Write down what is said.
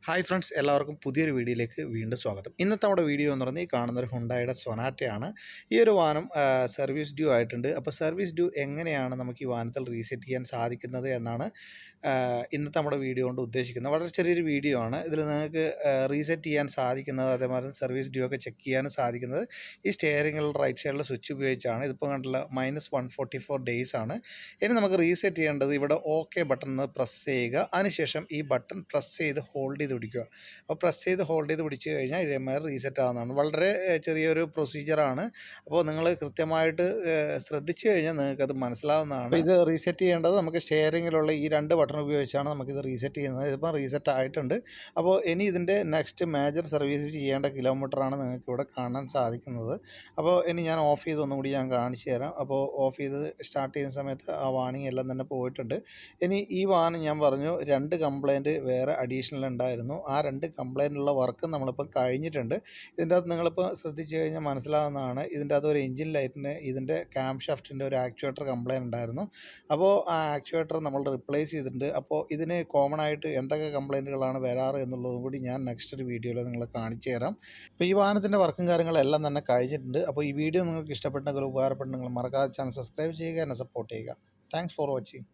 Hi friends, എല്ലാവർക്കും പുതിയൊരു വീഡിയോയിലേക്ക് വീണ്ടും സ്വാഗതം. ഇന്നത്തെ നമ്മുടെ വീഡിയോ എന്ന് പറഞ്ഞാൽ ഈ കാണുന്നൊരു ഹുണ്ടായുടെ സൊനാറ്റയാണ്. ഈ ഒരു വാഹനം സർവീസ് ഡ്യൂ ആയിട്ടുണ്ട്. അപ്പോൾ സർവീസ് ഡ്യൂ എങ്ങനെയാണ് നമുക്ക് ഈ വാഹനത്തിൽ റീസെറ്റ് ചെയ്യാൻ സാധിക്കുന്നത് എന്നാണ് ഇന്നത്തെ നമ്മുടെ വീഡിയോ കൊണ്ട് ഉദ്ദേശിക്കുന്നത്. വളരെ ചെറിയൊരു വീഡിയോ ആണ്. ഇതിൽ നിങ്ങൾക്ക് റീസെറ്റ് ചെയ്യാൻ സാധിക്കുന്നത്, അതേമാതിരി സർവീസ് ഡ്യൂ ഒക്കെ ചെക്ക് ചെയ്യാനും സാധിക്കുന്നത് ഈ സ്റ്റെയറിംഗിൽ റൈറ്റ് സൈഡിലെ സ്വിച്ച് ഉപയോഗിച്ചാണ്. ഇതിപ്പോൾ കണ്ടുള്ള -144 ഡേയ്സ് ആണ്. ഇനി നമുക്ക് റീസെറ്റ് ചെയ്യേണ്ടത് ഇവിടെ ഓക്കെ ബട്ടൺ പ്രസ് ചെയ്യുക. അതിനുശേഷം ഈ ബട്ടൺ പ്രസ് ചെയ്ത് ഹോൾഡ് ചെയ്ത് പിടിക്കുക. അപ്പോൾ പ്രസ് ചെയ്ത് ഹോൾഡ് ചെയ്ത് പിടിച്ച് കഴിഞ്ഞാൽ ഇതേമാതിരി റീസെറ്റ് ആവുന്നതാണ്. വളരെ ചെറിയൊരു പ്രൊസീജിയറാണ്. അപ്പോൾ നിങ്ങൾ കൃത്യമായിട്ട് ശ്രദ്ധിച്ചു കഴിഞ്ഞാൽ നിങ്ങൾക്കത് മനസ്സിലാവുന്നതാണ്. അപ്പോൾ ഇത് റീസെറ്റ് ചെയ്യേണ്ടത് നമുക്ക് ഷെയറിങ്ങിലുള്ള ഈ 2 ബട്ടൺ ഉപയോഗിച്ചാണ് നമുക്കിത് റീസെറ്റ് ചെയ്യുന്നത്. ഇതിപ്പോൾ റീസെറ്റ് ആയിട്ടുണ്ട്. അപ്പോൾ ഇനി ഇതിൻ്റെ നെക്സ്റ്റ് മേജർ സർവീസ് ചെയ്യേണ്ട കിലോമീറ്ററാണ് നിങ്ങൾക്ക് ഇവിടെ കാണാൻ സാധിക്കുന്നത്. അപ്പോൾ ഇനി ഞാൻ ഓഫ് ചെയ്ത് ഒന്നും കൂടി ഞാൻ കാണിച്ചു തരാം. അപ്പോൾ ഓഫ് ചെയ്ത് സ്റ്റാർട്ട് ചെയ്യുന്ന സമയത്ത് ആ വാണിംഗ് എല്ലാം തന്നെ പോയിട്ടുണ്ട്. ഇനി ഈ വാഹനം ഞാൻ പറഞ്ഞു 2 കംപ്ലയിൻറ്റ് വേറെ അഡീഷണൽ ഉണ്ടായിരുന്നു. ആ 2 കംപ്ലയിൻ്റുള്ള വർക്ക് നമ്മളിപ്പോൾ കഴിഞ്ഞിട്ടുണ്ട്. ഇതിൻ്റെ അകത്ത് നിങ്ങളിപ്പോൾ ശ്രദ്ധിച്ചു കഴിഞ്ഞാൽ മനസ്സിലാവുന്നതാണ്. ഇതിൻ്റെ അകത്ത് ഒരു എഞ്ചിൻ ലൈറ്റിന് ഇതിൻ്റെ ക്യാം ഷാഫ്റ്റിൻ്റെ ഒരു ആക്ച്വേറ്റർ കംപ്ലയിൻ്റ് ഉണ്ടായിരുന്നു. അപ്പോൾ ആ ആക്ച്വേറ്റർ നമ്മൾ റിപ്ലേസ് ചെയ്തിട്ടുണ്ട്. അപ്പോൾ ഇതിന് കോമൺ ആയിട്ട് എന്തൊക്കെ കംപ്ലയിൻറ്റുകളാണ് വരാറ് എന്നുള്ളതും കൂടി ഞാൻ നെക്സ്റ്റ് ഒരു വീഡിയോയിൽ നിങ്ങളെ കാണിച്ചു തരാം. അപ്പോൾ ഈ വാഹനത്തിൻ്റെ വർക്കും കാര്യങ്ങളെല്ലാം തന്നെ കഴിഞ്ഞിട്ടുണ്ട്. അപ്പോൾ ഈ വീഡിയോ നിങ്ങൾക്ക് ഇഷ്ടപ്പെട്ടെങ്കിൽ ഉപകാരപ്പെട്ടെങ്കിൽ മറക്കാതെ ചാനൽ സബ്സ്ക്രൈബ് ചെയ്യുക, എന്നെ സപ്പോർട്ട് ചെയ്യുക. Thanks for watching.